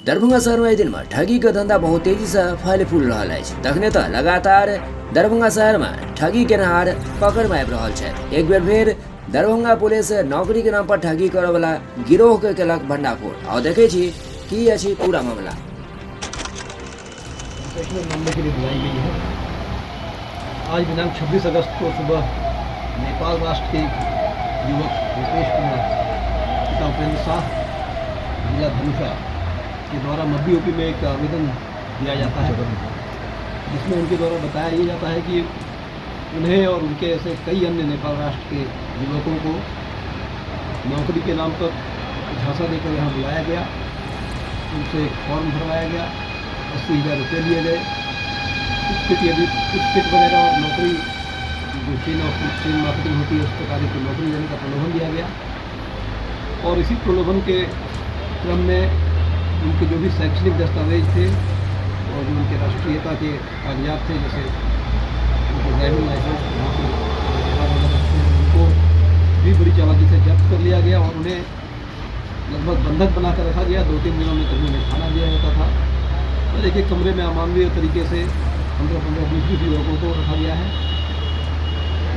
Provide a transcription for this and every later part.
दरभंगा शहर में दिन में ठगी के धंधा बहुत तेजी से फल फूल रहा है। तखने तो लगातार दरभंगा शहर में ठगी के नहार पकड़ में आबि रहल छै। एक बेर फिर दरभंगा पुलिस नौकरी के नाम पर ठगी करे वाला गिरोह के केलक भंडाफोड़। और देखे छी की अछि पूरा मामला। मामले के लिए बुलाई गई है। आज दिनांक 26 अगस्त को सुबह नेपाल राष्ट्र के युवक रुपेश कुमार पिता उपेंद्र शाह जिला धनुषा के द्वारा मध्य यूपी में एक आवेदन दिया जाता है, जिसमें उनके द्वारा बताया ये जाता है कि उन्हें और उनके ऐसे कई अन्य नेपाल राष्ट्र के युवकों को नौकरी के नाम पर झांसा देकर यहाँ बुलाया गया। उनसे एक फॉर्म भरवाया गया, 80,000 रुपये लिए गए। कुछ किट वगैरह और नौकरी जो चेन मार्केटिंग होती है उस प्रकार की नौकरी देने का प्रलोभन दिया गया। और इसी प्रलोभन के क्रम में उनके जो भी शैक्षणिक दस्तावेज थे और जो उनके राष्ट्रीयता के कागजात थे, जैसे उनके ड्राइविंग लाइसेंस, उनको भी बड़ी चालाकी से जब्त कर लिया गया और उन्हें लगभग बंधक बना कर रखा गया। 2-3 दिनों में कभी उन्हें खाना दिया जाता था और एक कमरे में अमानवीय तरीके से 15-20 युवकों को रखा गया है।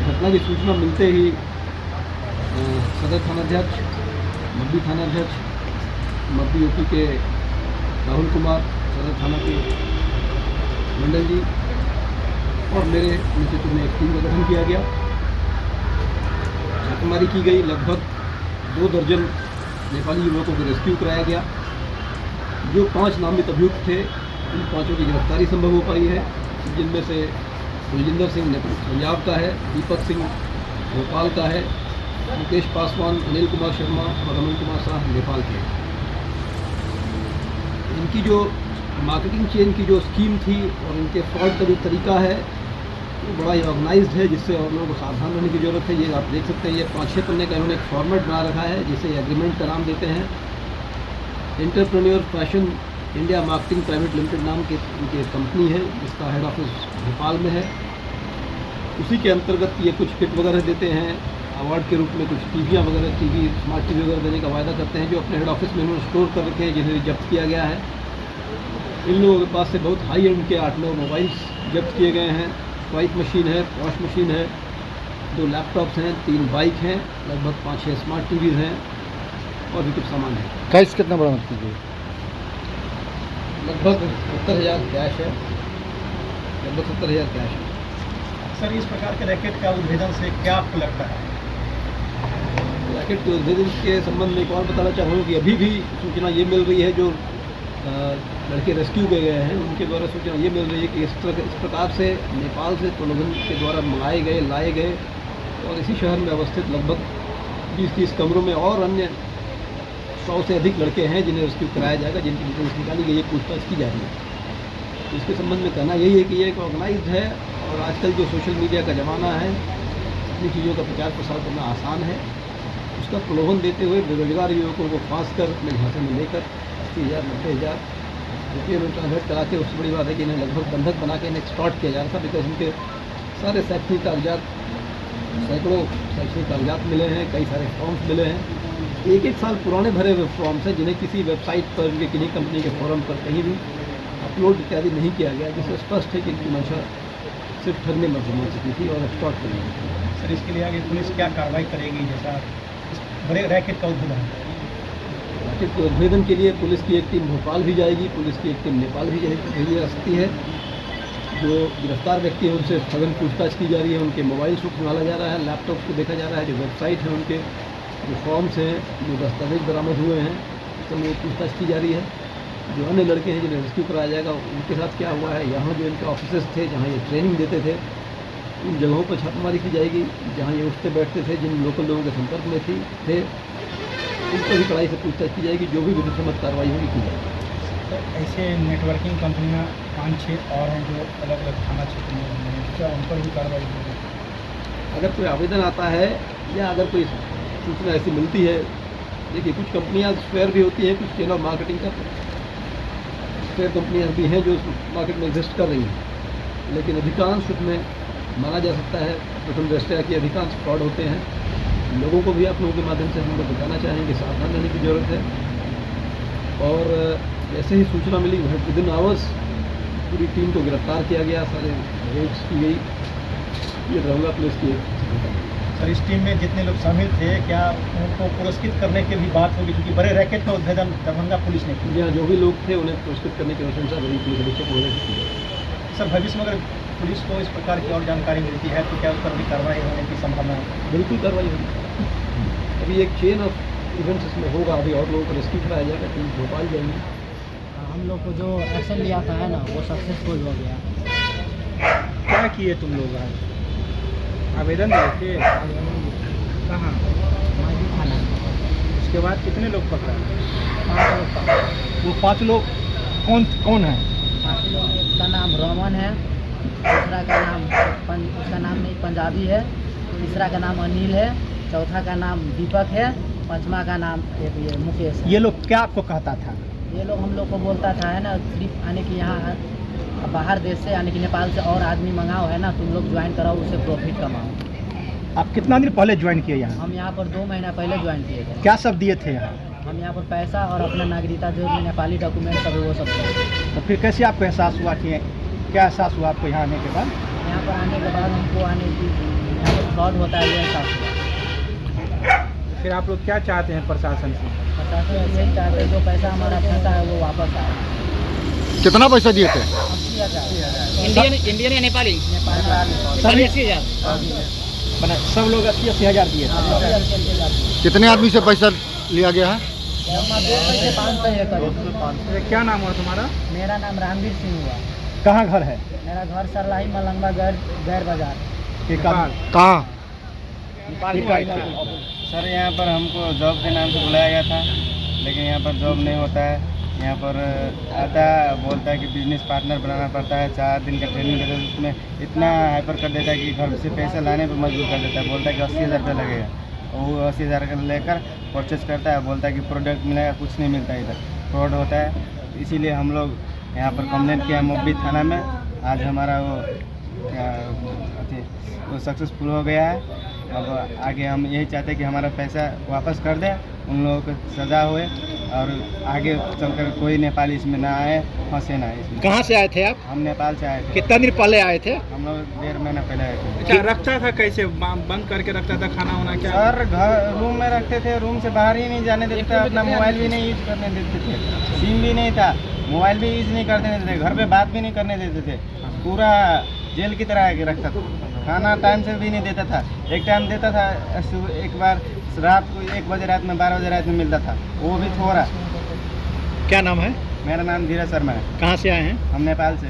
घटना की सूचना मिलते ही सदर थानाध्यक्ष, मब्बी थानाध्यक्ष, मब्बी यूपी के राहुल कुमार, सदर थाना के मंडल जी और मेरे नेतृत्व में एक टीम का गठन किया गया। छापेमारी की गई, लगभग 2 दर्जन नेपाली युवकों को रेस्क्यू कराया गया। जो 5 नामित अभियुक्त थे उन 5 की गिरफ्तारी संभव हो पाई है, जिनमें से कुलजिंदर सिंह पंजाब का है, दीपक सिंह भोपाल का है, मुकेश पासवान, अनिल कुमार शर्मा और रमन कुमार शाह नेपाल के। इनकी जो मार्केटिंग चेन की जो स्कीम थी और इनके फ्रॉड का जो तरीका है वो बड़ा ही ऑर्गेनाइज्ड है, जिससे और लोगों को सावधान रहने की ज़रूरत है। ये आप देख सकते हैं, ये 5-6 पन्ने का इन्होंने एक फॉर्मेट बना रखा है, जिसे एग्रीमेंट का नाम देते हैं। Entrepreneur fashion India marketing private limited नाम की इनकी कंपनी है, जिसका हेड ऑफिस भोपाल में है। उसी के अंतर्गत ये कुछ किट वगैरह देते हैं, अवार्ड के रूप में कुछ टीवियाँ वगैरह, टीवी, स्मार्ट टीवी वगैरह देने का वायदा करते हैं, जो अपने हेड ऑफिस में इन्होंने स्टोर कर रखे हैं, जिन्हें जब्त किया गया है। इन लोगों के पास से बहुत हाई एंड के 8-9 मोबाइल्स जब्त किए गए हैं। स्वाइप मशीन है, वॉश मशीन है, 2 लैपटॉप्स हैं, 3 बाइक हैं, लगभग 5-6 स्मार्ट टीवीज़ हैं और भी कुछ सामान है। कैश कितना बरामद कीजिए? लगभग 70,000 कैश है, लगभग 70,000 कैश है। सर, इस प्रकार के रैकेट का उद्भेदन से क्या आपको लगता है? रैकेट के उद्भेदन के संबंध में एक और बताना चाहूँगा कि अभी भी सूचना ये मिल रही है, जो लड़के रेस्क्यू किए गए हैं उनके द्वारा सूचना ये मिल रही है कि इस प्रकार से नेपाल से प्रलोभन के द्वारा मंगाए गए, लाए गए और इसी शहर में अवस्थित लगभग 20-30 कमरों में और अन्य 100 से अधिक लड़के हैं जिन्हें रेस्क्यू कराया जाएगा, जिनकी डिटेल्स निकाली गई है, पूछताछ की जा रही है। इसके संबंध में कहना यही है कि ये एक ऑर्गेनाइज्ड है और आजकल जो सोशल मीडिया का ज़माना है, अपनी चीज़ों का प्रचार प्रसार करना आसान है। उसका प्रलोभन देते हुए बेरोजगार युवकों को फांस कर अपने झांसे में लेकर 80,000, 90,000 रुपये में ट्रांसफर करा के, उससे बड़ी बात है कि इन्हें लगभग बंधक बना के इन्हें एक्सटॉर्ट किया जा रहा था। बिकॉज इनके सारे शैक्षणिक कागजात, सैकड़ों शैक्षणिक कागजात मिले हैं, कई सारे फॉर्म्स मिले हैं, 1-1 साल पुराने भरे हुए फॉर्म्स हैं, जिन्हें किसी वेबसाइट पर, उनके किन्हीं कंपनी के फोरम पर कहीं भी अपलोड इत्यादि नहीं किया गया, जिससे स्पष्ट है कि इनकी मंशा सिर्फ ठगने में हो चुकी थी और एक्सटॉर्ट करनी थी। सर, इसके लिए आगे पुलिस क्या कार्रवाई करेगी? जैसा इस बड़े रैकेट का उद्भेदन, रैकेट के उद्भेदन के लिए पुलिस की एक टीम भोपाल भी जाएगी, पुलिस की एक टीम नेपाल भी भेजी जा सकती है। जो गिरफ्तार व्यक्ति हैं उनसे सघन पूछताछ की जा रही है, उनके मोबाइल को खंगाला जा रहा है, लैपटॉप्स को देखा जा रहा है, जो वेबसाइट है उनके, जो फॉर्म्स हैं, जो दस्तावेज बरामद हुए हैं, उस समय पूछताछ की जा रही है। जो अन्य लड़के हैं जिन्हें रेस्क्यू कराया जाएगा, उनके साथ क्या हुआ है, यहाँ जो इनके ऑफिसेस थे जहाँ ये ट्रेनिंग देते थे, उन जगहों पर छापेमारी की जाएगी जहाँ ये उठते बैठते थे, जिन लोकल लोगों के संपर्क में थे, उन पर भी कड़ाई से पूछताछ की जाएगी। जो भी विधिसम्मत कार्रवाई होगी की जाएगी। तो ऐसे नेटवर्किंग कंपनियां 5-6 और हैं जो अलग अलग थाना क्षेत्र में हैं, क्या उन पर भी कार्रवाई होगी? अगर कोई आवेदन आता है या अगर कोई सूचना ऐसी मिलती है, देखिए कुछ कंपनियां फेयर भी होती हैं, कुछ चेन ऑफ मार्केटिंग का फेयर कंपनियां भी हैं जो मार्केट में एग्जिस्ट कर रही हैं, लेकिन अधिकांश उसमें माना जा सकता है प्रथम दृष्टया कि अधिकांश फ्रॉड होते हैं। लोगों को भी आप लोगों के माध्यम से हम लोग बताना चाहेंगे, सावधान रहने की ज़रूरत है। और जैसे ही सूचना मिली विद इन आवर्स पूरी टीम को गिरफ्तार किया गया, सारे रेड्स की गई। ये दरभंगा पुलिस की सर इस टीम में जितने लोग शामिल थे, क्या उनको पुरस्कृत करने की भी बात होगी, क्योंकि बड़े रैकेट का उद्भेदन दरभंगा पुलिस ने किया। यहाँ जो भी लोग थे उन्हें पुरस्कृत करने की अनुशंसा बड़ी पुलिस अधीक्षक महोदय की है। सर भविष्य में अगर पुलिस को इस प्रकार की और जानकारी मिलती है तो क्या उस पर भी कार्रवाई होने की संभावना है? बिल्कुल कार्रवाई होगी। अभी एक चेन ऑफ इवेंट्स इसमें होगा, अभी और लोगों को रेस्क्यू कराया जाएगा, टीम भोपाल जाएंगी। हम लोग को जो एक्शन लिया था है ना, वो सक्सेसफुल हो गया। क्या किए तुम लोग आज? आवेदन दिए थे? कहाँ? माजी थाना उसके बाद कितने लोग पकड़ा? 5 लोग का। वो 5 लोग कौन कौन है? 5 लोग, एक का नाम रोमन है, दूसरा का नाम उसका नाम नहीं पंजाबी है, तीसरा का नाम अनिल है, चौथा का नाम दीपक है, पांचवा का नाम एक ये मुकेश है। ये लोग क्या आपको कहता था? ये लोग हम लोग को बोलता था है ना, सिर्फ आने की यहाँ बाहर देश से यानी कि नेपाल से और आदमी मंगाओ है ना, तुम लोग ज्वाइन कराओ, उससे प्रॉफिट कमाओ। आप कितना दिन पहले ज्वाइन किए यहाँ? हम यहाँ पर 2 महीना पहले ज्वाइन किए थे। क्या सब दिए थे यहाँ? हम यहाँ पर पैसा और अपना नागरिकता जो भी नेपाली डॉक्यूमेंट सब है वो सब थे। तो फिर कैसे आपको एहसास हुआ कि क्या एहसास हुआ आपको यहाँ आने के बाद? यहाँ पर आने के बाद हमको आने की यहाँ पर फ्रॉड होता है ये एहसास हुआ। फिर आप लोग क्या चाहते हैं प्रशासन से? प्रशासन यही चाहते हैं जो पैसा हमारा फंसा है वो वापस आए। कितना पैसा दिए थे? 80,000 इंडियन या नेपाली? नेपाली सभी 80,000। बना सब लोग 80-80 हज़ार दिए थे। कितने आदमी से पैसा लिया गया है? 500 है करीब। क्या नाम हुआ तुम्हारा? मेरा नाम रामवीर सिंह हुआ। कहाँ घर है? मेरा घर सरलाही मलंगवा गैर बाजार। एक आदमी कहाँ? सर यहाँ पर हमको जॉब के नाम से बुलाया गया था, लेकिन यहाँ पर जॉब नहीं होता है। यहाँ पर आता है, बोलता है कि बिजनेस पार्टनर बनाना पड़ता है, 4 दिन का ट्रेनिंग देता है, उसमें इतना हाइपर कर देता है कि घर से पैसा लाने पर मजबूर कर देता है। बोलता है कि 80,000 रुपये लगेगा, और वो 80,000 का लेकर परचेज करता है, बोलता है कि प्रोडक्ट मिलेगा, कुछ नहीं मिलता, इधर फ्रॉड होता है। इसीलिए हम लोग यहाँ पर कंप्लेंट किया मोबी थाना में। आज हमारा वो क्या वो सक्सेसफुल हो गया है। अब आगे हम यही चाहते हैं कि हमारा पैसा वापस कर दें, उन लोगों को सज़ा होए, और आगे चलकर कोई नेपाली इसमें ना आए, फंसे ना इसमें। कहाँ से आए थे आप? हम नेपाल से आए थे। कितना दिन पहले आए थे? हम लोग 1.5 महीना पहले आए थे। क्या रखता था? कैसे बंद करके रखता था खाना वाना? क्या सर घर रूम में रखते थे, रूम से बाहर ही नहीं जाने देते थे, अपना मोबाइल भी नहीं यूज करने देते थे, सिम भी नहीं था, मोबाइल भी यूज नहीं करने देते थे, घर पे बात भी नहीं करने देते थे, पूरा जेल की तरह आके रखता था। खाना टाइम से भी नहीं देता था, एक टाइम देता था, एक बार रात को 1 बजे रात में 12 बजे रात में मिलता था, वो भी थोड़ा। क्या नाम है? मेरा नाम धीरज शर्मा है। कहाँ से आए हैं? हम नेपाल से।